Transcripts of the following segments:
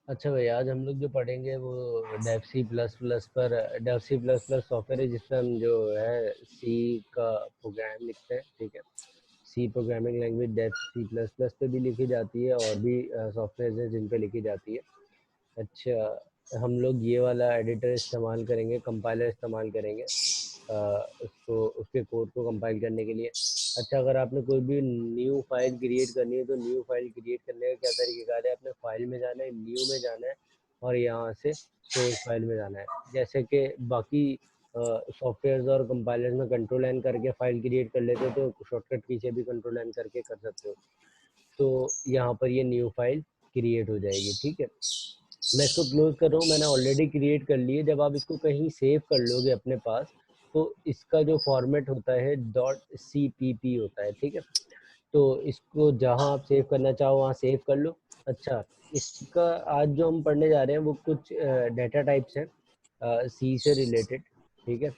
अच्छा भैया, आज हम लोग जो पढ़ेंगे वो डेव सी प्लस प्लस पर। Dev C plus plus software है जिसमें हम जो है सी का प्रोग्राम लिखते हैं, ठीक है। C programming language Dev C plus plus पे भी लिखी जाती है और भी सॉफ्टवेयर हैं जिन पे लिखी जाती है। अच्छा, हम लोग ये वाला एडिटर इस्तेमाल करेंगे, कंपाइलर इस्तेमाल करेंगे उसको, उसके कोड को कंपाइल करने के लिए। अच्छा, अगर आपने कोई भी न्यू फाइल क्रिएट करनी है तो न्यू फाइल क्रिएट करने का क्या तरीकेकार है, अपने फाइल में जाना है, न्यू में जाना है और यहाँ से सोर्स फाइल में जाना है। जैसे कि बाकी सॉफ्टवेयर और कंपाइलर में कंट्रोल एन करके फाइल क्रिएट कर लेते हो, तो शॉर्टकट की से भी कंट्रोल एन करके कर सकते हो। तो यहाँ पर ये न्यू फाइल क्रिएट हो जाएगी, ठीक है। मैं इसको क्लोज कर रहा हूँ, मैंने ऑलरेडी क्रिएट कर ली है। जब आप इसको कहीं सेव कर लोगे अपने पास, तो इसका जो फॉर्मेट होता है .cpp होता है, ठीक है। तो इसको जहाँ आप सेव करना चाहो वहाँ सेव कर लो। अच्छा, इसका आज जो हम पढ़ने जा रहे हैं वो कुछ डेटा टाइप्स हैं सी से रिलेटेड, ठीक है।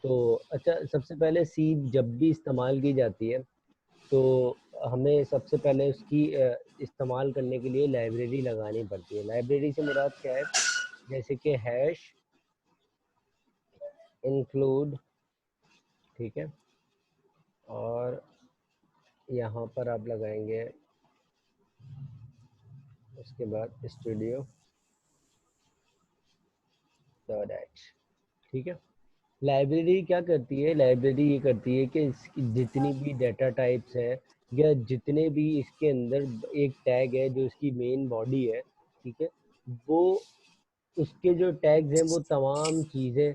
तो अच्छा, सबसे पहले सी जब भी इस्तेमाल की जाती है तो हमें सबसे पहले उसकी इस्तेमाल करने के लिए लाइब्रेरी लगानी पड़ती है। लाइब्रेरी से मुराद क्या है, जैसे कि हैश इंक्लूड, ठीक है। और यहाँ पर आप लगाएंगे उसके बाद स्टूडियो डॉट एच, ठीक है। लाइब्रेरी क्या करती है, लाइब्रेरी ये करती है कि इसकी जितनी भी डेटा टाइप्स हैं या जितने भी इसके अंदर एक टैग है जो इसकी मेन बॉडी है, ठीक है, वो उसके जो टैग्स हैं वो तमाम चीज़ें,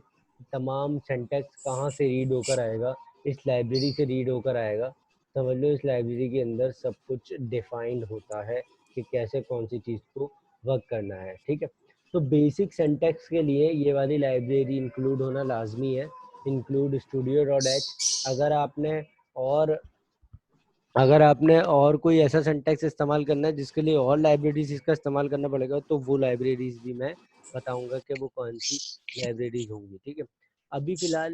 तमाम सिंटैक्स कहाँ से रीड होकर आएगा, इस लाइब्रेरी से रीड होकर आएगा। समझ लो इस लाइब्रेरी के अंदर सब कुछ डिफाइंड होता है कि कैसे कौन सी चीज़ को वर्क करना है, ठीक है। तो बेसिक सिंटैक्स के लिए ये वाली लाइब्रेरी इंक्लूड होना लाजमी है, इंक्लूड स्टूडियो डॉट एच। अगर आपने और अगर आपने और कोई ऐसा सिंटैक्स इस्तेमाल करना है जिसके लिए और लाइब्रेरीज इसका इस्तेमाल करना पड़ेगा, तो वो लाइब्रेरीज भी मैं बताऊंगा कि वो कौन सी लाइब्रेरीज होंगी, ठीक है। अभी फ़िलहाल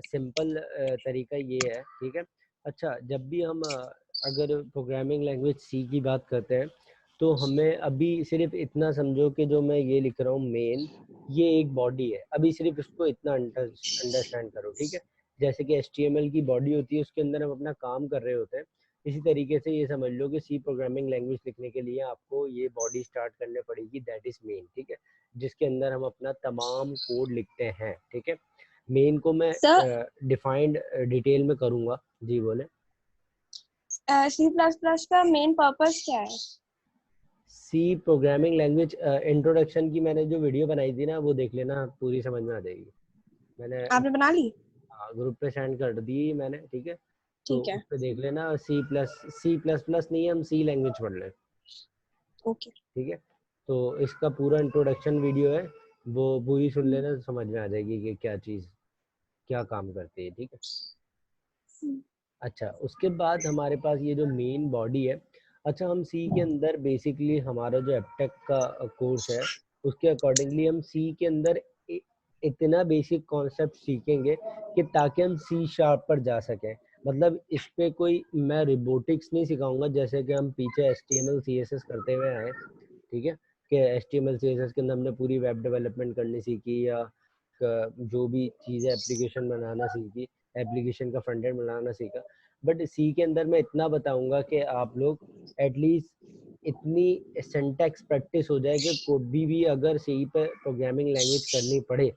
सिंपल तरीका ये है, ठीक है। अच्छा, जब भी हम अगर प्रोग्रामिंग लैंग्वेज सी की बात करते हैं तो हमें अभी सिर्फ इतना समझो कि जो मैं ये लिख रहा हूँ मेन, ये एक बॉडी है। अभी सिर्फ इसको इतना अंडरस्टैंड करो, ठीक है। जैसे कि HTML की बॉडी होती है, उसके अंदर हम अपना काम कर रहे होते हैं, इसी तरीके से ये समझ लो कि सी प्रोग्रामिंग लैंग्वेज लिखने के लिए आपको ये बॉडी स्टार्ट करने पड़ेगी, दैट इज मेन, ठीक है, जिसके अंदर हम अपना तमाम कोड लिखते हैं, ठीक है। मेन को मैं सर, डिफाइंड डिटेल में करूंगा। जी बोले। सी प्लस प्लस का मेन पर्पस क्या है? सी प्रोग्रामिंग लैंग्वेज इंट्रोडक्शन की मैंने जो वीडियो बनाई थी ना, वो देख लेना, पूरी समझ में आ जाएगी। मैंने आपने बना ली? ग्रुप पे सेंड कर दी मैंने, ठीक है। तो ठीक है। उस पे देख लेना। सी प्लस प्लस नहीं है, हम सी लैंग्वेज पढ़ लें, ओके। ठीक है। तो इसका पूरा इंट्रोडक्शन वीडियो है, वो पूरी सुन लेना तो समझ में आ जाएगी कि क्या चीज़ क्या काम करती है, ठीक है। अच्छा, उसके बाद हमारे पास ये जो मेन बॉडी है। अच्छा, हम सी के अंदर बेसिकली हमारा जो एप्टेक का कोर्स है उसके अकॉर्डिंगली हम सी के अंदर इतना बेसिक कॉन्सेप्ट सीखेंगे कि ताकि हम सी शार्प पर जा सकें। मतलब इस पे कोई मैं रोबोटिक्स नहीं सिखाऊंगा, जैसे कि हम पीछे HTML CSS करते हुए आए, ठीक है, कि HTML CSS के अंदर हमने पूरी वेब डेवलपमेंट करनी सीखी या जो भी चीज़ें एप्लीकेशन बनाना सीखी, एप्लीकेशन का फ्रंट एंड बनाना सीखा। बट सी के अंदर मैं इतना बताऊंगा कि आप लोग एटलीस्ट इतनी सिंटैक्स प्रैक्टिस हो जाए कि कोई भी अगर सी पे प्रोग्रामिंग लैंग्वेज करनी पड़े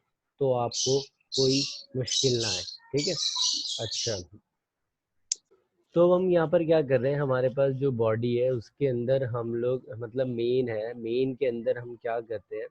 तो आपको कोई मुश्किल ना आए, ठीक है। अच्छा, तो हम यहाँ पर क्या कर रहे हैं, हमारे पास जो बॉडी है उसके अंदर हम लोग, मतलब मेन है, मेन के अंदर हम क्या करते हैं,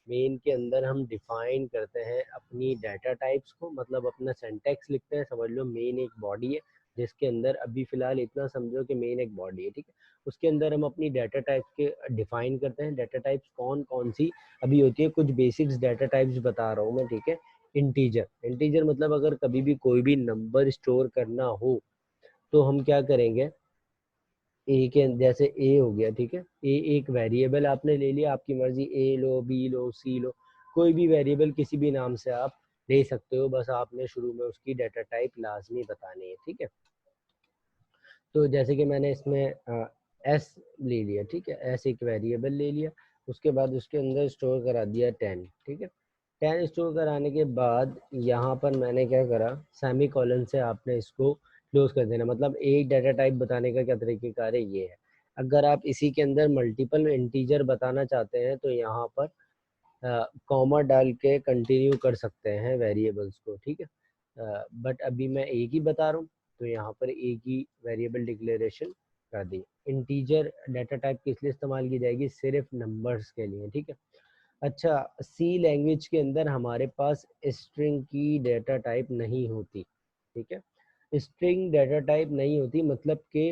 मेन के अंदर हम डिफाइन करते हैं अपनी डाटा टाइप्स को, मतलब अपना सिंटैक्स लिखते हैं। समझ लो मेन एक बॉडी है जिसके अंदर अभी फ़िलहाल इतना समझो कि मेन एक बॉडी है, ठीक है। उसके अंदर हम अपनी डाटा टाइप्स के डिफाइन करते हैं। डाटा टाइप्स कौन कौन सी अभी होती है, कुछ बेसिक्स डाटा टाइप्स बता रहा हूँ मैं, ठीक है। इंटीजर, इंटीजर मतलब अगर कभी भी कोई भी नंबर स्टोर करना हो तो हम क्या करेंगे, ए के जैसे ए हो गया, ठीक है। ए एक वेरिएबल आपने ले लिया, आपकी मर्जी, ए लो, बी लो, सी लो, कोई भी वेरिएबल किसी भी नाम से आप ले सकते हो, बस आपने शुरू में उसकी डाटा टाइप लाजमी बतानी है, ठीक है। तो जैसे कि मैंने इसमें एस ले लिया, ठीक है, एस एक वेरिएबल ले लिया। उसके बाद उसके अंदर स्टोर करा दिया 10, ठीक है। 10 स्टोर कराने के बाद यहाँ पर मैंने क्या करा, सेमी कॉलन से आपने इसको क्लोज कर देना। मतलब एक डाटा टाइप बताने का क्या तरीकेकार है ये है। अगर आप इसी के अंदर मल्टीपल इंटीजर बताना चाहते हैं तो यहाँ पर कॉमा डाल के कंटिन्यू कर सकते हैं वेरिएबल्स को, ठीक है। बट अभी मैं एक ही बता रहा हूँ तो यहाँ पर एक ही वेरिएबल डिक्लेरेशन कर दी। इंटीजर डाटा टाइप किस लिए इस्तेमाल की जाएगी, सिर्फ नंबर्स के लिए, ठीक है। अच्छा, सी लैंग्वेज के अंदर हमारे पास स्ट्रिंग की डाटा टाइप नहीं होती, ठीक है। स्ट्रिंग डाटा टाइप नहीं होती मतलब कि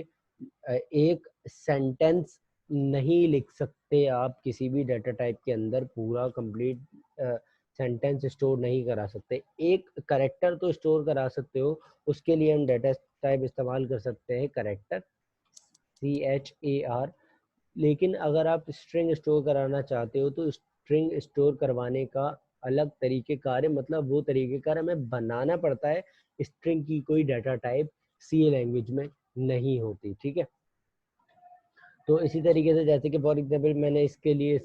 एक सेंटेंस नहीं लिख सकते आप किसी भी डाटा टाइप के अंदर, पूरा कंप्लीट सेंटेंस स्टोर नहीं करा सकते। एक करेक्टर तो स्टोर करा सकते हो, उसके लिए हम डाटा टाइप इस्तेमाल कर सकते हैं करेक्टर, CHAR। लेकिन अगर आप स्ट्रिंग स्टोर कराना चाहते हो तो स्ट्रिंग स्टोर करवाने का अलग तरीकेकार है, मतलब वो तरीकेकार हमें बनाना पड़ता है। स्ट्रिंग की कोई डाटा टाइप सी लैंग्वेज में नहीं होती, ठीक है। तो इसी तरीके से जैसे कि फॉर एग्जांपल मैंने इसके लिए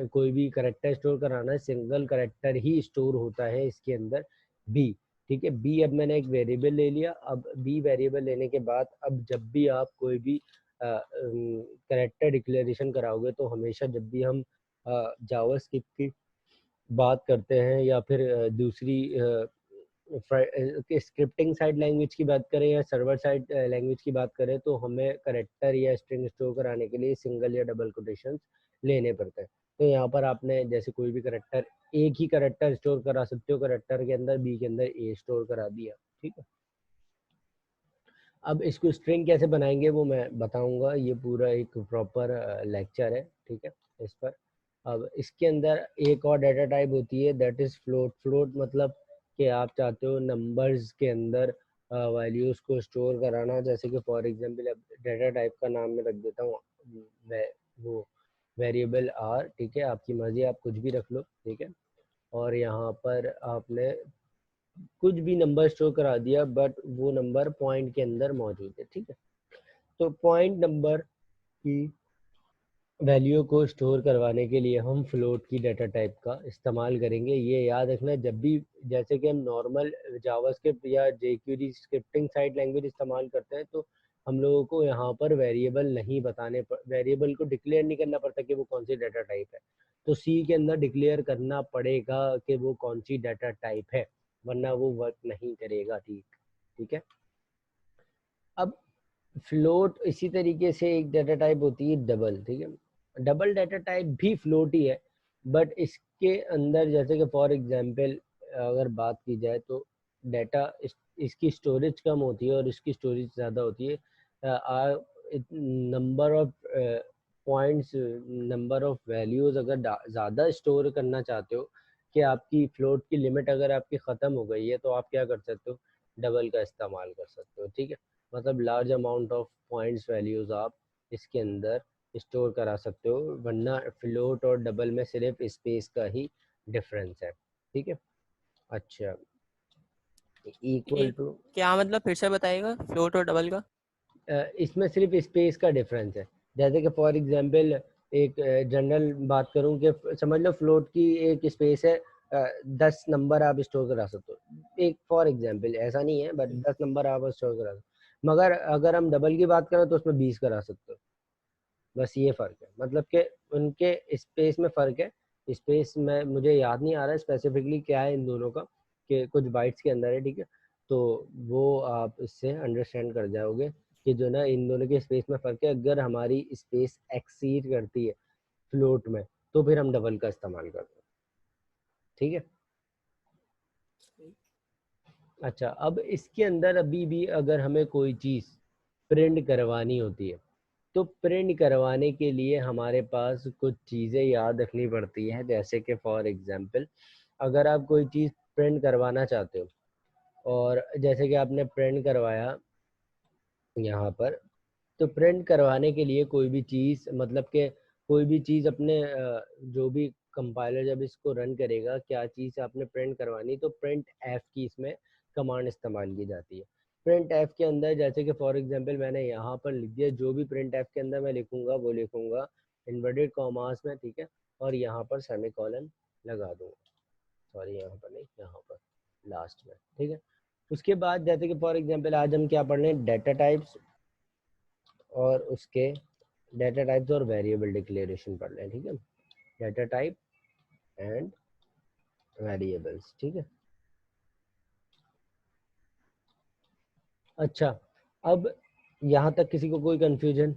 कोई भी करेक्टर स्टोर कराना है, सिंगल करेक्टर ही स्टोर होता है इसके अंदर, बी, ठीक है। बी अब मैंने एक वेरिएबल ले लिया। अब बी वेरिएबल लेने के बाद अब जब भी आप कोई भी करेक्टर डिक्लेरेशन कराओगे तो हमेशा जब भी हम जावास्क्रिप्ट की बात करते हैं या फिर दूसरी स्क्रिप्टिंग साइड लैंग्वेज की बात करें या सर्वर साइड लैंग्वेज की बात करें तो हमें करेक्टर या स्ट्रिंग स्टोर कराने के लिए सिंगल या डबल कोटेशंस लेने पड़ते हैं। तो यहाँ पर आपने जैसे कोई भी करेक्टर, एक ही करेक्टर स्टोर करा सकते हो करेक्टर के अंदर, बी के अंदर ए स्टोर करा दिया, ठीक है। अब इसको स्ट्रिंग कैसे बनाएंगे वो मैं बताऊंगा, ये पूरा एक प्रॉपर लेक्चर है, ठीक है इस पर। अब इसके अंदर एक और डाटा टाइप होती है दैट इज फ्लोट। फ्लोट मतलब कि आप चाहते हो नंबर्स के अंदर वैल्यूज को स्टोर कराना। जैसे कि फॉर एग्जांपल अब डाटा टाइप का नाम मैं रख देता हूँ वो वेरिएबल आर, ठीक है। आपकी मर्जी, आप कुछ भी रख लो, ठीक है। और यहाँ पर आपने कुछ भी नंबर स्टोर करा दिया बट वो नंबर पॉइंट के अंदर मौजूद है, ठीक है। तो पॉइंट नंबर की वैल्यू को स्टोर करवाने के लिए हम फ्लोट की डाटा टाइप का इस्तेमाल करेंगे। ये याद रखना, जब भी जैसे कि हम नॉर्मल जावास्क्रिप्ट या जेक्यूरी स्क्रिप्टिंग साइड लैंग्वेज इस्तेमाल करते हैं तो हम लोगों को यहाँ पर वेरिएबल नहीं बताने वेरिएबल को डिक्लेयर नहीं करना पड़ता कि वो कौन सी डाटा टाइप है। तो सी के अंदर डिक्लेयर करना पड़ेगा कि वो कौन सी डाटा टाइप है, वरना वो वर्क नहीं करेगा, ठीक, ठीक है। अब फ्लोट इसी तरीके से एक डाटा टाइप होती है डबल, ठीक है। डबल डाटा टाइप भी फ्लोट ही है बट इसके अंदर जैसे कि फॉर एग्जांपल अगर बात की जाए तो डाटा इसकी स्टोरेज कम होती है और इसकी स्टोरेज ज़्यादा होती है। Number of points, number of values अगर ज़्यादा स्टोर करना चाहते हो कि आपकी फ्लोट की लिमिट अगर आपकी ख़त्म हो गई है तो आप क्या कर सकते हो, डबल का इस्तेमाल कर सकते हो, ठीक है। मतलब large amount of points values आप इसके अंदर स्टोर करा सकते हो, वरना फ्लोट और डबल में सिर्फ स्पेस का ही डिफरेंस है, ठीक है। अच्छा, ये इक्वल टू क्या मतलब, फिर से बताइएगा फ्लोट और डबल का? इसमें सिर्फ स्पेस का डिफरेंस है। जैसे कि फॉर एग्जांपल एक जनरल बात करूं कि समझ लो फ्लोट की एक स्पेस है 10 नंबर आप स्टोर करा सकते हो, एक फॉर एग्जांपल, ऐसा नहीं है बट 10 नंबर आप स्टोर करा सकते हो। मगर अगर हम डबल की बात करें तो उसमें 20 करा सकते हो। बस ये फ़र्क है, मतलब कि उनके स्पेस में फ़र्क है। स्पेस में मुझे याद नहीं आ रहा है स्पेसिफिकली क्या है इन दोनों का, कि कुछ बाइट्स के अंदर है, ठीक है। तो वो आप इससे अंडरस्टैंड कर जाओगे कि जो ना इन दोनों के स्पेस में फ़र्क है। अगर हमारी स्पेस एक्सीड करती है फ्लोट में तो फिर हम डबल का इस्तेमाल करते हैं, ठीक है। अच्छा, अब इसके अंदर अभी भी अगर हमें कोई चीज़ प्रिंट करवानी होती है तो प्रिंट करवाने के लिए हमारे पास कुछ चीज़ें याद रखनी पड़ती हैं। जैसे कि फॉर एग्जांपल अगर आप कोई चीज़ प्रिंट करवाना चाहते हो और जैसे कि आपने प्रिंट करवाया यहाँ पर, तो प्रिंट करवाने के लिए कोई भी चीज़, मतलब कि कोई भी चीज़ अपने जो भी कंपाइलर जब इसको रन करेगा क्या चीज़ आपने प्रिंट करवानी, तो प्रिंट एफ की इसमें कमांड इस्तेमाल की जाती है। प्रिंट एफ के अंदर जैसे कि फॉर एग्जांपल मैंने यहाँ पर लिख दिया, जो भी प्रिंट एफ के अंदर मैं लिखूंगा वो लिखूंगा इन्वर्टेड कॉमास में, ठीक है, और यहाँ पर सेमीकोलन लगा दूंगा, सॉरी यहाँ पर नहीं, यहाँ पर लास्ट में, ठीक है। उसके बाद जैसे कि फॉर एग्जांपल आज हम क्या पढ़ रहे हैं, डेटा टाइप्स और उसके डेटा टाइप्स और वेरिएबल डिक्लेरेशन पढ़ रहे हैं, ठीक है, डेटा टाइप एंड वेरिएबल्स, ठीक है। अच्छा, अब यहाँ तक किसी को कोई कंफ्यूजन?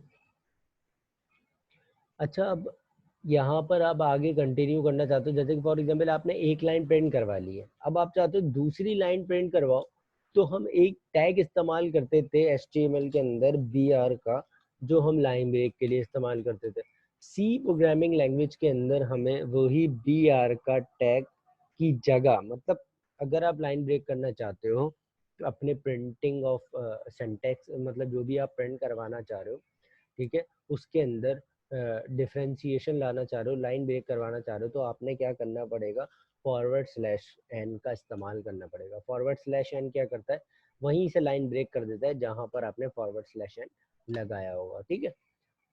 अच्छा, अब यहाँ पर आप आगे कंटिन्यू करना चाहते हो, जैसे कि फॉर एग्जांपल आपने एक लाइन प्रिंट करवा ली है, अब आप चाहते हो दूसरी लाइन प्रिंट करवाओ, तो हम एक टैग इस्तेमाल करते थे HTML के अंदर BR का, जो हम लाइन ब्रेक के लिए इस्तेमाल करते थे। C प्रोग्रामिंग लैंग्वेज के अंदर हमें वही BR का टैग की जगह, मतलब अगर आप लाइन ब्रेक करना चाहते हो तो अपने प्रिंटिंग ऑफ सिंटैक्स, मतलब जो भी आप प्रिंट करवाना चाह रहे हो, ठीक है, उसके अंदर डिफरेंशिएशन लाना चाह रहे हो, लाइन ब्रेक करवाना चाह रहे हो, तो आपने क्या करना पड़ेगा, /n का इस्तेमाल करना पड़ेगा। /n क्या करता है, वहीं से लाइन ब्रेक कर देता है जहां पर आपने /n लगाया होगा, ठीक है।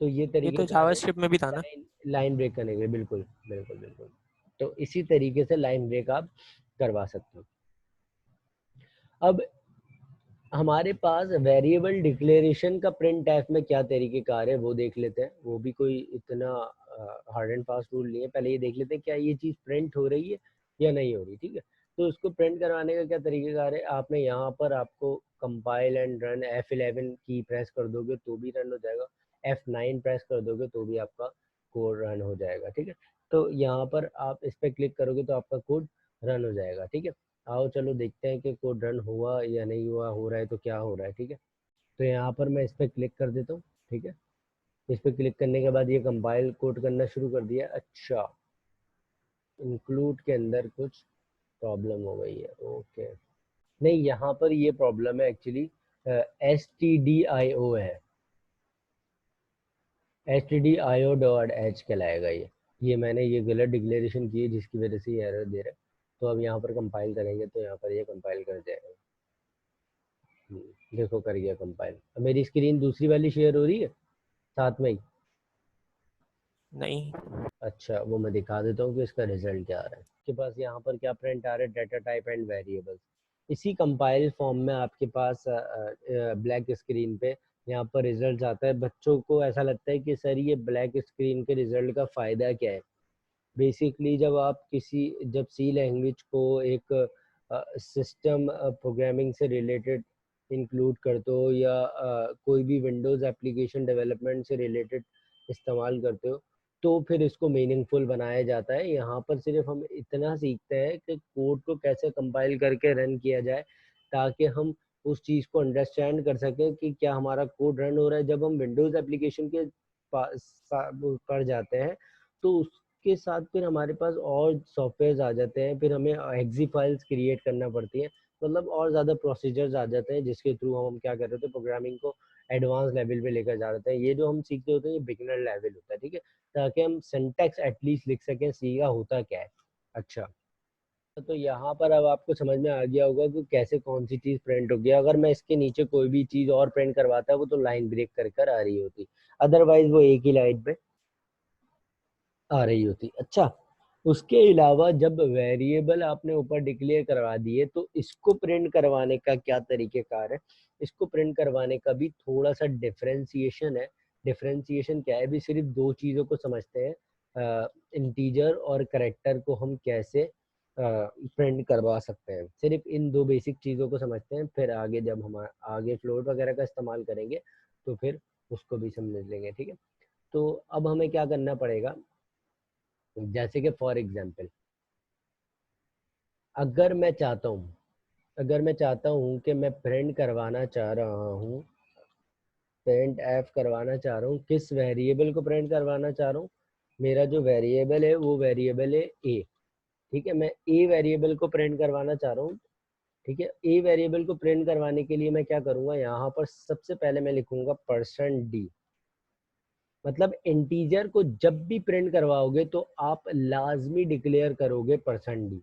तो ये ये तरीके तो कार है जावास्क्रिप्ट में भी था ना? लाइन ब्रेक करने के, बिल्कुल बिल्कुल बिल्कुल। तो इसी तरीके से लाइन ब्रेक आप करवा सकते हो। अब हमारे पास वेरिएबल डिक्लेरेशन का प्रिंट एफ में क्या तरीकेकार है वो देख लेते हैं। वो भी कोई इतना हार्ड एंड फास्ट रूल नहीं है, पहले ये देख लेते हैं क्या ये चीज़ प्रिंट हो रही है या नहीं हो रही, ठीक है। तो उसको प्रिंट करवाने का क्या तरीकेकार है, आपने यहाँ पर आपको कंपाइल एंड रन F11 की प्रेस कर दोगे तो भी रन हो जाएगा, F9 प्रेस कर दोगे तो भी आपका कोड रन हो जाएगा, ठीक है। तो यहाँ पर आप इस पर क्लिक करोगे तो आपका कोड रन हो जाएगा, ठीक है। आओ चलो देखते हैं कि कोड रन हुआ या नहीं हुआ, हो रहा है तो क्या हो रहा है, ठीक है। तो यहाँ पर मैं इस पर क्लिक कर देता हूँ, ठीक है। इस पर क्लिक करने के बाद ये कंपाइल कोड करना शुरू कर दिया। अच्छा, इंक्लूड के अंदर कुछ प्रॉब्लम हो गई है, ओके। नहीं, यहाँ पर ये प्रॉब्लम है एक्चुअली, stdio है, stdio.h कहलाएगा ये मैंने ये गलत डिक्लेरेशन की है जिसकी वजह से ये एरर दे रहा है। तो अब यहाँ पर कंपाइल करेंगे तो यहाँ पर ये कंपाइल कर जाएगा। देखो कर गया कंपाइल। अब मेरी स्क्रीन दूसरी वाली शेयर हो रही है साथ में ही? नहीं। अच्छा, वो मैं दिखा देता हूँ कि इसका रिजल्ट क्या आ रहा है। आपके पास यहाँ पर क्या प्रिंट आ रहा है, डेटा टाइप एंड वेरिएबल्स। इसी कंपाइल फॉर्म में आपके पास ब्लैक स्क्रीन पे यहाँ पर रिजल्ट आता है। बच्चों को ऐसा लगता है कि सर ये ब्लैक स्क्रीन के रिजल्ट का फ़ायदा क्या है। बेसिकली जब सी लैंग्वेज को एक सिस्टम प्रोग्रामिंग से रिलेटेड इंक्लूड करते हो या कोई भी विंडोज़ एप्लीकेशन डेवलपमेंट से रिलेटेड इस्तेमाल करते हो, तो फिर इसको मीनिंगफुल बनाया जाता है। यहाँ पर सिर्फ हम इतना सीखते हैं कि कोड को कैसे कंपाइल करके रन किया जाए, ताकि हम उस चीज़ को अंडरस्टैंड कर सकें कि क्या हमारा कोड रन हो रहा है। जब हम विंडोज़ एप्लीकेशन के पर जाते हैं तो के साथ फिर हमारे पास और सॉफ्टवेयर आ जाते हैं, फिर हमें एक्जी फाइल्स क्रिएट करना पड़ती है, मतलब और ज़्यादा प्रोसीजर्स आ जाते हैं जिसके थ्रू हम क्या कर रहे थे, प्रोग्रामिंग को एडवांस लेवल पे लेकर जा रहे हैं। ये जो हम सीखते होते हैं ये बिगिनर लेवल होता है, ठीक है, ताकि हम सिंटैक्स एटलीस्ट लिख सकें सी का होता क्या है। अच्छा, तो यहाँ पर अब आपको समझ में आ गया होगा कि कैसे कौन सी चीज़ प्रिंट हो गया। अगर मैं इसके नीचे कोई भी चीज़ और प्रिंट करवाता है वो तो लाइन ब्रेक कर कर आ रही होती, अदरवाइज वो एक ही लाइन पे आ रही होती। अच्छा, उसके अलावा जब वेरिएबल आपने ऊपर डिक्लेयर करवा दिए तो इसको प्रिंट करवाने का क्या तरीकेकार है, इसको प्रिंट करवाने का भी थोड़ा सा डिफरेंशिएशन है। डिफरेंशिएशन क्या है, भी सिर्फ दो चीज़ों को समझते हैं, इंटीजर और करेक्टर को हम कैसे प्रिंट करवा सकते हैं। सिर्फ इन दो बेसिक चीज़ों को समझते हैं, फिर आगे जब हम आगे फ्लोट वगैरह का इस्तेमाल करेंगे तो फिर उसको भी समझ लेंगे, ठीक है। तो अब हमें क्या करना पड़ेगा, जैसे कि फॉर एग्जांपल अगर मैं चाहता हूँ कि मैं प्रिंट करवाना चाह रहा हूँ, प्रिंट एफ करवाना चाह रहा हूँ, किस वेरिएबल को प्रिंट करवाना चाह रहा हूँ, मेरा जो वेरिएबल है वो वेरिएबल है ए, ठीक है। मैं ए वेरिएबल को प्रिंट करवाना चाह रहा हूँ, ठीक है। ए वेरिएबल को प्रिंट करवाने के लिए मैं क्या करूँगा, यहाँ पर सबसे पहले मैं लिखूंगा %d, मतलब इंटीजर को जब भी प्रिंट करवाओगे तो आप लाजमी डिक्लेयर करोगे %d,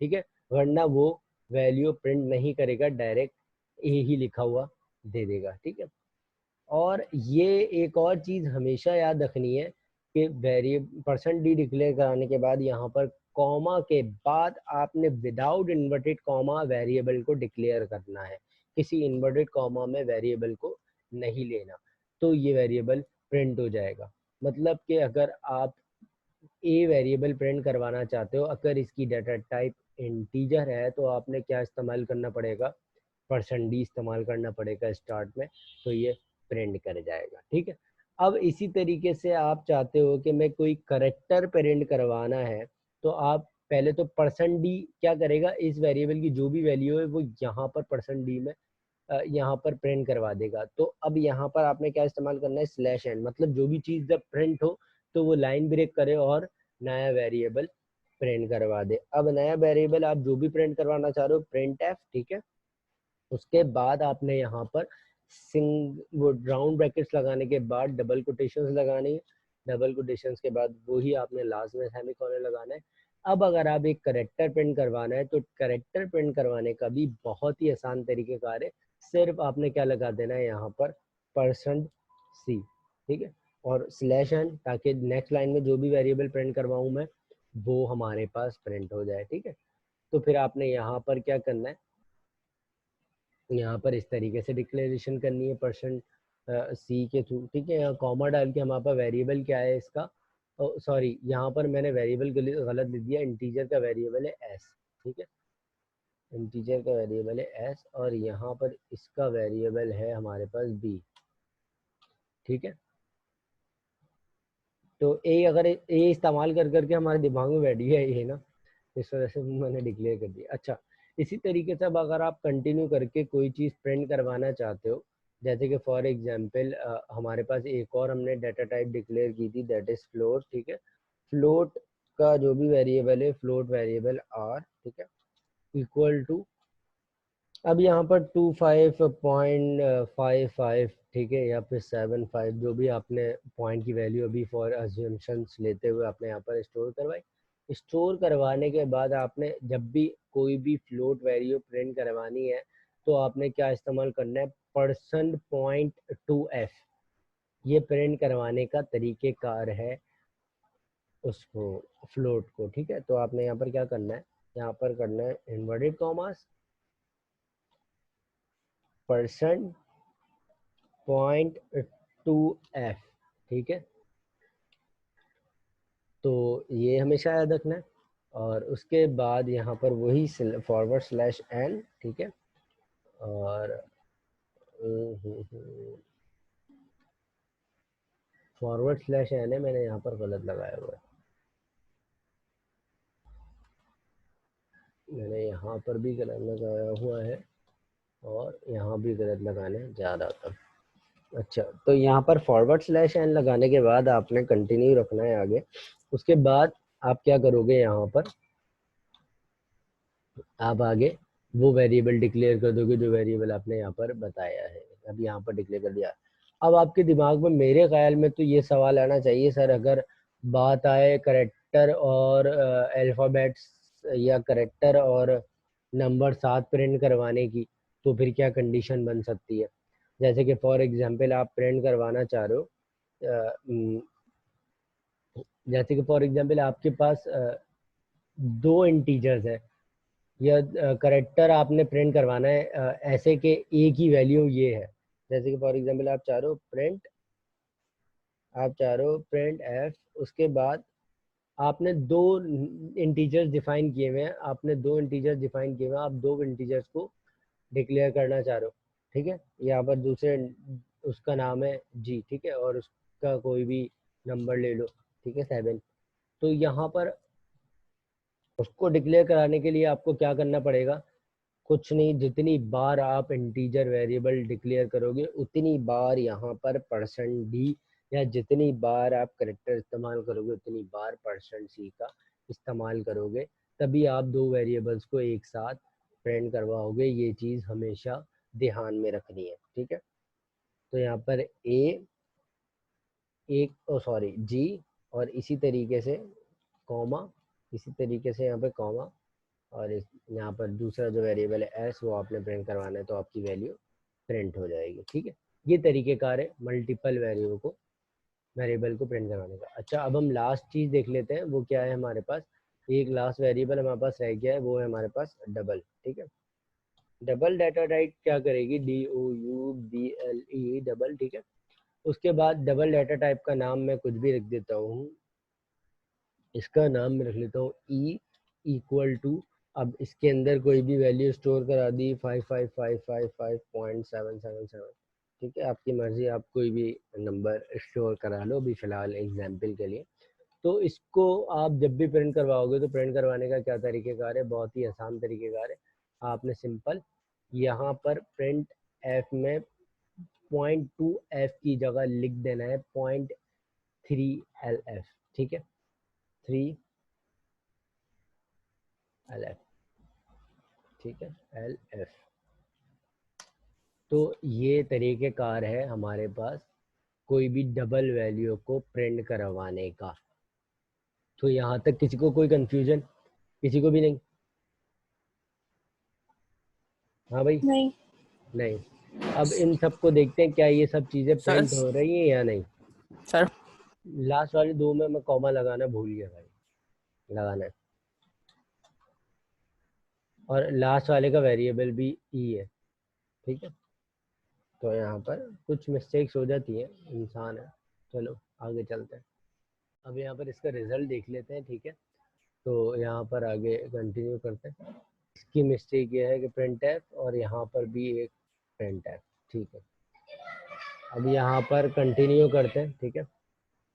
ठीक है, वरना वो वैल्यू प्रिंट नहीं करेगा, डायरेक्ट ए ही लिखा हुआ दे देगा, ठीक है। और ये एक और चीज़ हमेशा याद रखनी है कि परसेंट डी डिक्लेयर कराने के बाद यहाँ पर कॉमा के बाद आपने विदाउट इन्वर्टेड कॉमा वेरिएबल को डिक्लेयर करना है, किसी इन्वर्टेड कॉमा में वेरिएबल को नहीं लेना, तो ये वेरिएबल प्रिंट हो जाएगा। मतलब कि अगर आप ए वेरिएबल प्रिंट करवाना चाहते हो, अगर इसकी डाटा टाइप इंटीजर है तो आपने क्या इस्तेमाल करना पड़ेगा, परसेंट डी इस्तेमाल करना पड़ेगा स्टार्ट में, तो ये प्रिंट कर जाएगा। ठीक है, अब इसी तरीके से आप चाहते हो कि मैं कोई करेक्टर प्रिंट करवाना है, तो आप पहले तो परसेंट डी क्या करेगा, इस वेरिएबल की जो भी वैल्यू है वो यहाँ पर परसेंट डी में यहाँ पर प्रिंट करवा देगा। तो अब यहाँ पर आपने क्या इस्तेमाल करना है, स्लैश एन, मतलब जो भी चीज़ जब प्रिंट हो तो वो लाइन ब्रेक करे और नया वेरिएबल प्रिंट करवा दे। अब नया वेरिएबल आप जो भी प्रिंट करवाना चाह रहे हो, प्रिंट एफ, ठीक है। उसके बाद आपने यहाँ पर वो राउंड ब्रैकेट्स लगाने के बाद डबल कोटेशंस लगानी है, डबल कोटेशंस के बाद वही आपने लास्ट में सेमीकोलन लगाना है। अब अगर आप एक करेक्टर प्रिंट करवाना है तो करेक्टर प्रिंट करवाने का भी बहुत ही आसान तरीक़ेकार है, सिर्फ आपने क्या लगा देना है यहाँ पर परसेंट सी, ठीक है, और स्लैश एन, ताकि नेक्स्ट लाइन में जो भी वेरिएबल प्रिंट करवाऊँ मैं वो हमारे पास प्रिंट हो जाए। ठीक है, तो फिर आपने यहाँ पर क्या करना है, यहाँ पर इस तरीके से डिक्लेरेशन करनी है परसेंट सी के थ्रू। ठीक है, यहाँ कॉमा डाल के हमारे पास वेरिएबल क्या है इसका, सॉरी यहाँ पर मैंने वेरिएबल गलत लिख दिया, इंटीजर का वेरिएबल है एस। ठीक है, इंटीजर का वेरिएबल है एस और यहाँ पर इसका वेरिएबल है हमारे पास बी। ठीक है, तो ए, अगर ए इस्तेमाल कर करके हमारे दिमाग में बैठ गया ये ना, इस वजह से मैंने डिक्लेयर कर दिया। अच्छा, इसी तरीके से अब अगर आप कंटिन्यू करके कोई चीज़ प्रिंट करवाना चाहते हो, जैसे कि फॉर एग्जांपल हमारे पास एक और हमने डाटा टाइप डिक्लेयर की थी, दैट इज फ्लोट। ठीक है, फ्लोट का जो भी वेरिएबल है, फ्लोट वेरिएबल आर, ठीक है, इक्वल टू, अब यहाँ पर 25.55, ठीक है, या फिर 75, जो भी आपने पॉइंट की वैल्यू अभी फॉर अज्यूम्शंस लेते हुए आपने यहाँ पर स्टोर करवाई। स्टोर करवाने के बाद आपने जब भी कोई भी फ्लोट वैल्यू प्रिंट करवानी है तो आपने क्या इस्तेमाल करना है, %.2f, ये प्रिंट करवाने का तरीक़ेकार है उसको, फ्लोट को। ठीक है, तो आपने यहाँ पर क्या करना है, यहाँ पर करना है इन्वर्टेड कॉमास %.2f। ठीक है, तो ये हमेशा याद रखना है। और उसके बाद यहाँ पर वही फॉरवर्ड स्लैश एन, ठीक है, और फॉरवर्ड स्लैश एन है, मैंने यहाँ पर गलत लगाया हुआ है, मैंने यहाँ पर भी गलत लगाया हुआ है और यहाँ भी गलत लगाने जा रहा था। अच्छा, तो यहाँ पर फॉरवर्ड स्लैश एन लगाने के बाद आपने कंटिन्यू रखना है आगे। उसके बाद आप क्या करोगे, यहाँ पर आप आगे वो वेरिएबल डिक्लेयर कर दोगे जो वेरिएबल आपने यहाँ पर बताया है, अभी यहाँ पर डिक्लेयर कर दिया। अब आपके दिमाग में मेरे ख्याल में तो ये सवाल आना चाहिए, सर अगर बात आए करेक्टर और अल्फ़ाबेट्स या करेक्टर और नंबर साथ प्रिंट करवाने की, तो फिर क्या कंडीशन बन सकती है। जैसे कि फॉर एग्जांपल आप प्रिंट करवाना चाह रहे हो, जैसे कि फॉर एग्जांपल आपके पास दो इंटीजर्स है, या करेक्टर आपने प्रिंट करवाना है ऐसे कि ए की वैल्यू ये है। जैसे कि फॉर एग्जांपल आप चाह रहे हो प्रिंट एफ, उसके बाद आपने दो इंटीजर्स डिफाइन किए हुए हैं, आप दो इंटीजर्स को डिक्लेयर करना चाह रहे हो। ठीक है, यहाँ पर दूसरे उसका नाम है जी, ठीक है, और उसका कोई भी नंबर ले लो, ठीक है, 7। तो यहाँ पर उसको डिक्लेयर कराने के लिए आपको क्या करना पड़ेगा, कुछ नहीं, जितनी बार आप इंटीजर वेरिएबल डिक्लेयर करोगे उतनी बार यहाँ पर %d, या जितनी बार आप करेक्टर इस्तेमाल करोगे उतनी बार %c का इस्तेमाल करोगे, तभी आप दो वेरिएबल्स को एक साथ प्रिंट करवाओगे। ये चीज़ हमेशा ध्यान में रखनी है। ठीक है, तो यहाँ पर जी, और इसी तरीके से कॉमा, इसी तरीके से यहाँ पे कॉमा, और यहाँ पर दूसरा जो वेरिएबल है एस, वो आपने प्रिंट करवाना है तो आपकी वैल्यू प्रिंट हो जाएगी। ठीक है, ये तरीक़ेकार है मल्टीपल वैल्यू को वेरिएबल को प्रिंट करवाने का। अच्छा, अब हम लास्ट चीज देख लेते हैं, वो क्या है हमारे पास। एक लास्ट वेरिएबल हमारे पास रह गया है, वो है हमारे पास डबल। ठीक है, डबल डाटा टाइप क्या करेगी, DOUBLE डबल। ठीक है, उसके बाद डबल डाटा टाइप का नाम मैं कुछ भी रख देता हूँ, इसका नाम मैं रख लेता हूँ E इक्वल टू, अब इसके अंदर कोई भी वैल्यू स्टोर करा दी 555555.777। ठीक है, आपकी मर्जी, आप कोई भी नंबर स्टोर करा लो अभी फ़िलहाल एग्जाम्पल के लिए। तो इसको आप जब भी प्रिंट करवाओगे तो प्रिंट करवाने का क्या तरीक़ेकार है, बहुत ही आसान तरीक़ेकार है। आपने सिंपल यहाँ पर प्रिंट एफ में 0.2f की जगह लिख देना है 0.3LF। ठीक है, 3LF। ठीक है, LF। तो ये तरीक़ेकार है हमारे पास कोई भी डबल वैल्यू को प्रिंट करवाने का। तो यहाँ तक किसी को कोई कंफ्यूजन, किसी को भी नहीं? हाँ भाई, नहीं। नहीं। अब इन सब को देखते हैं, क्या ये सब चीज़ें प्रिंट हो रही हैं या नहीं। सर लास्ट वाली दो में मैं कॉमा लगाना भूल गया भाई, लगाना है। और लास्ट वाले का वेरिएबल भी ई है। ठीक है, तो यहाँ पर कुछ मिस्टेक्स हो जाती हैं, इंसान है। चलो आगे चलते हैं। अब यहाँ पर इसका रिजल्ट देख लेते हैं। ठीक है, तो यहाँ पर आगे कंटिन्यू करते हैं। इसकी मिस्टेक ये है कि प्रिंट एफ, और यहाँ पर भी एक प्रिंट एफ। ठीक है, अब यहाँ पर कंटिन्यू करते हैं। ठीक है,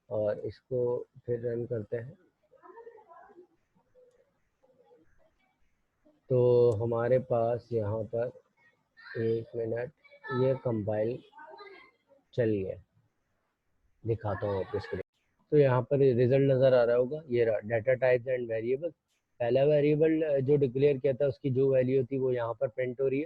और इसको फिर रन करते हैं। तो हमारे पास यहाँ पर 1 मिनट, ये कंपाइल चल गया, दिखाता हूँ आपको स्क्रीन। तो यहाँ पर रिजल्ट नज़र आ रहा होगा, ये रहा डाटा टाइप्स एंड वेरिएबल। पहला वेरिएबल जो डिक्लेयर किया था उसकी जो वैल्यू थी वो यहाँ पर प्रिंट हो रही है।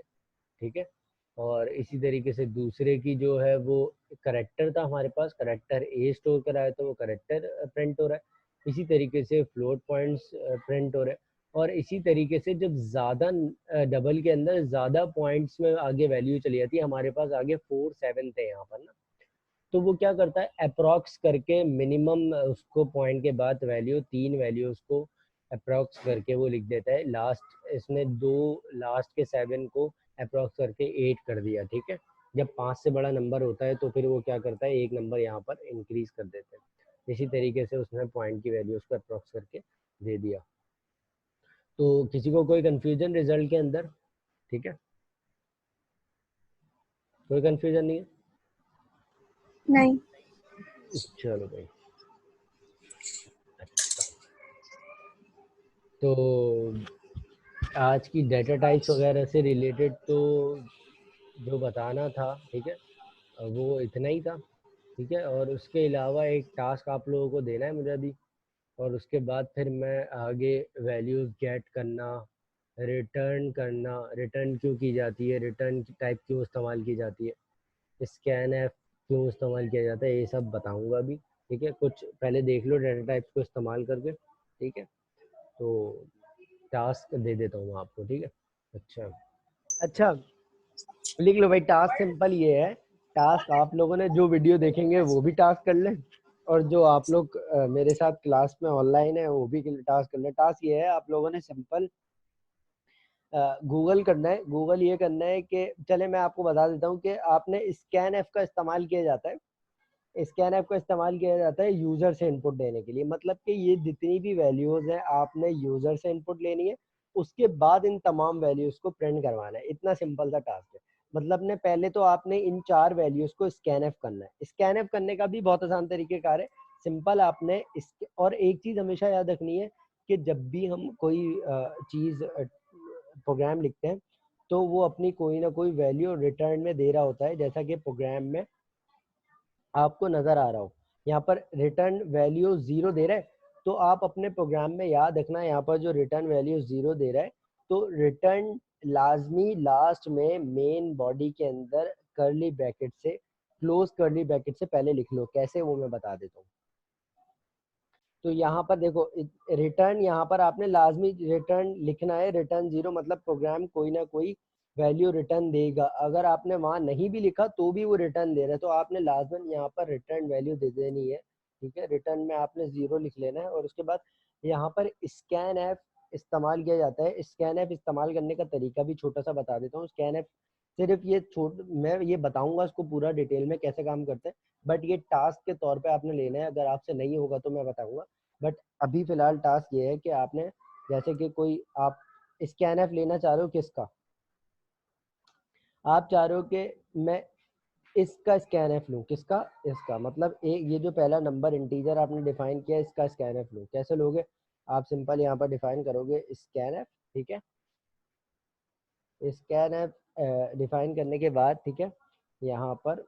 ठीक है, और इसी तरीके से दूसरे की जो है वो करेक्टर था हमारे पास, करेक्टर ए स्टोर कराया तो वो करेक्टर प्रिंट हो रहा है। इसी तरीके से फ्लोट पॉइंट्स प्रिंट हो रहे हैं। और इसी तरीके से जब ज़्यादा डबल के अंदर ज़्यादा पॉइंट्स में आगे वैल्यू चली जाती है, हमारे पास आगे 4 7 थे यहाँ पर ना, तो वो क्या करता है, अप्रॉक्स करके मिनिमम उसको पॉइंट के बाद वैल्यू 3 वैल्यू उसको अप्रॉक्स करके वो लिख देता है। लास्ट इसने दो लास्ट के 7 को अप्रॉक्स करके 8 कर दिया। ठीक है, जब 5 से बड़ा नंबर होता है तो फिर वो क्या करता है, एक नंबर यहाँ पर इंक्रीज कर देते हैं। इसी तरीके से उसने पॉइंट की वैल्यू उसको अप्रॉक्स करके दे दिया। तो किसी को कोई कंफ्यूजन रिजल्ट के अंदर? ठीक है, कोई कंफ्यूजन नहीं है? नहीं। चलो भाई, अच्छा। तो आज की डाटा टाइप्स वगैरह से रिलेटेड तो जो बताना था, ठीक है, वो इतना ही था। ठीक है, और उसके अलावा एक टास्क आप लोगों को देना है मुझे अभी, और उसके बाद फिर मैं आगे वैल्यूज़ गेट करना, रिटर्न करना, रिटर्न क्यों की जाती है, रिटर्न टाइप क्यों इस्तेमाल की जाती है, स्कैन एफ क्यों इस्तेमाल किया जाता है, ये सब बताऊंगा अभी। ठीक है, कुछ पहले देख लो डाटा टाइप्स को इस्तेमाल करके। ठीक है, तो टास्क दे देता हूँ आपको। ठीक है, अच्छा अच्छा, लिख लो भाई। टास्क सिंपल ये है, टास्क आप लोगों ने जो वीडियो देखेंगे वो भी टास्क कर लें, और जो आप लोग मेरे साथ क्लास में ऑनलाइन है वो भी टास्क कर लें। टास्क ये है, आप लोगों ने सिंपल गूगल करना है। गूगल ये करना है कि, चले मैं आपको बता देता हूँ कि आपने स्कैन एफ का इस्तेमाल किया जाता है। स्कैन ऐप का इस्तेमाल किया जाता है यूज़र से इनपुट देने के लिए। मतलब कि ये जितनी भी वैल्यूज़ हैं आपने यूज़र से इनपुट लेनी है, उसके बाद इन तमाम वैल्यूज़ को प्रिंट करवाना है। इतना सिंपल सा टास्क है। मतलब ने पहले तो आपने इन 4 वैल्यूज़ को स्कैन ऐप करना है। स्कैन ऐप करने का भी बहुत आसान तरीक़ेकार है। सिंपल आपने और एक चीज़ हमेशा याद रखनी है कि जब भी हम कोई चीज़ प्रोग्राम लिखते हैं तो वो अपनी कोई ना कोई वैल्यू रिटर्न में दे रहा होता है। जैसा कि प्रोग्राम में आपको नज़र आ रहा हो, यहाँ पर रिटर्न वैल्यू 0 दे रहा है, तो आप अपने प्रोग्राम में याद रखना, यहाँ पर जो रिटर्न वैल्यू 0 दे रहा है तो रिटर्न लाजमी लास्ट में मेन बॉडी के अंदर कर्ली ब्रैकेट से, क्लोज कर्ली ब्रैकेट से पहले लिख लो। कैसे, वो मैं बता देता हूँ। तो यहाँ पर देखो, रिटर्न यहाँ पर आपने लाजमी रिटर्न लिखना है। रिटर्न 0 मतलब प्रोग्राम कोई ना कोई वैल्यू रिटर्न देगा। अगर आपने वहाँ नहीं भी लिखा तो भी वो रिटर्न दे रहा है, तो आपने लाजमन यहाँ पर रिटर्न वैल्यू दे देनी है, ठीक है। रिटर्न में आपने 0 लिख लेना है और उसके बाद यहाँ पर स्कैन ऐप इस्तेमाल किया जाता है। स्कैन ऐप इस्तेमाल करने का तरीका भी छोटा सा बता देता हूँ। स्कैन ऐप सिर्फ ये मैं ये बताऊंगा इसको पूरा डिटेल में कैसे काम करता है, बट ये टास्क के तौर पे आपने लेना है। अगर आपसे नहीं होगा तो मैं बताऊंगा, बट अभी फिलहाल टास्क ये है कि आपने जैसे कि कोई आप स्कैन ऐप लेना चाह रहे हो, किसका आप चाह रहे हो कि मैं इसका स्कैन एफ लूँ, किसका, इसका मतलब एक ये जो पहला नंबर इंटीजर आपने डिफाइन किया इसका स्कैन एफ लूँ। कैसे लोगे आप, सिंपल यहाँ पर डिफाइन करोगे स्कैन एफ, ठीक है। स्कैन एफ डिफाइन करने के बाद, ठीक है, यहाँ पर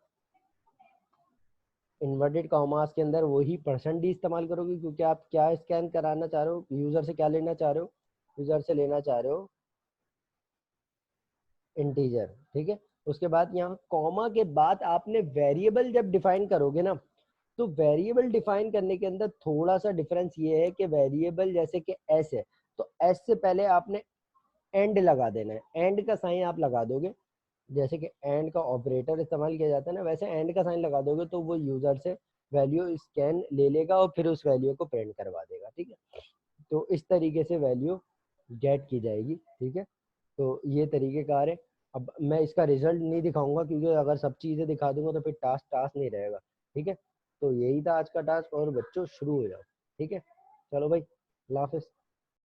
इन्वर्टेड कॉमास के अंदर वही % डी इस्तेमाल करोगे, क्योंकि आप क्या स्कैन कराना चाह रहे हो, यूजर से क्या लेना चाह रहे हो, यूजर से लेना चाह रहे हो इंटीजर, ठीक है। उसके बाद यहाँ कॉमा के बाद आपने वेरिएबल जब डिफाइन करोगे ना, तो वेरिएबल डिफाइन करने के अंदर थोड़ा सा डिफरेंस ये है कि वेरिएबल जैसे कि एस है, तो एस से पहले आपने एंड लगा देना है, एंड का साइन आप लगा दोगे। जैसे कि एंड का ऑपरेटर इस्तेमाल किया जाता है ना, वैसे एंड का साइन लगा दोगे तो वो यूजर से वैल्यू स्कैन ले लेगा और फिर उस वैल्यू को प्रिंट करवा देगा, ठीक है। तो इस तरीके से वैल्यू गेट की जाएगी, ठीक है। तो ये तरीक़ेकार है। अब मैं इसका रिजल्ट नहीं दिखाऊंगा, क्योंकि अगर सब चीज़ें दिखा दूंगा तो फिर टास्क नहीं रहेगा, ठीक है। तो यही था आज का टास्क, और बच्चों शुरू हो जाओ, ठीक है। चलो भाई, अल्लाह हाफिज़।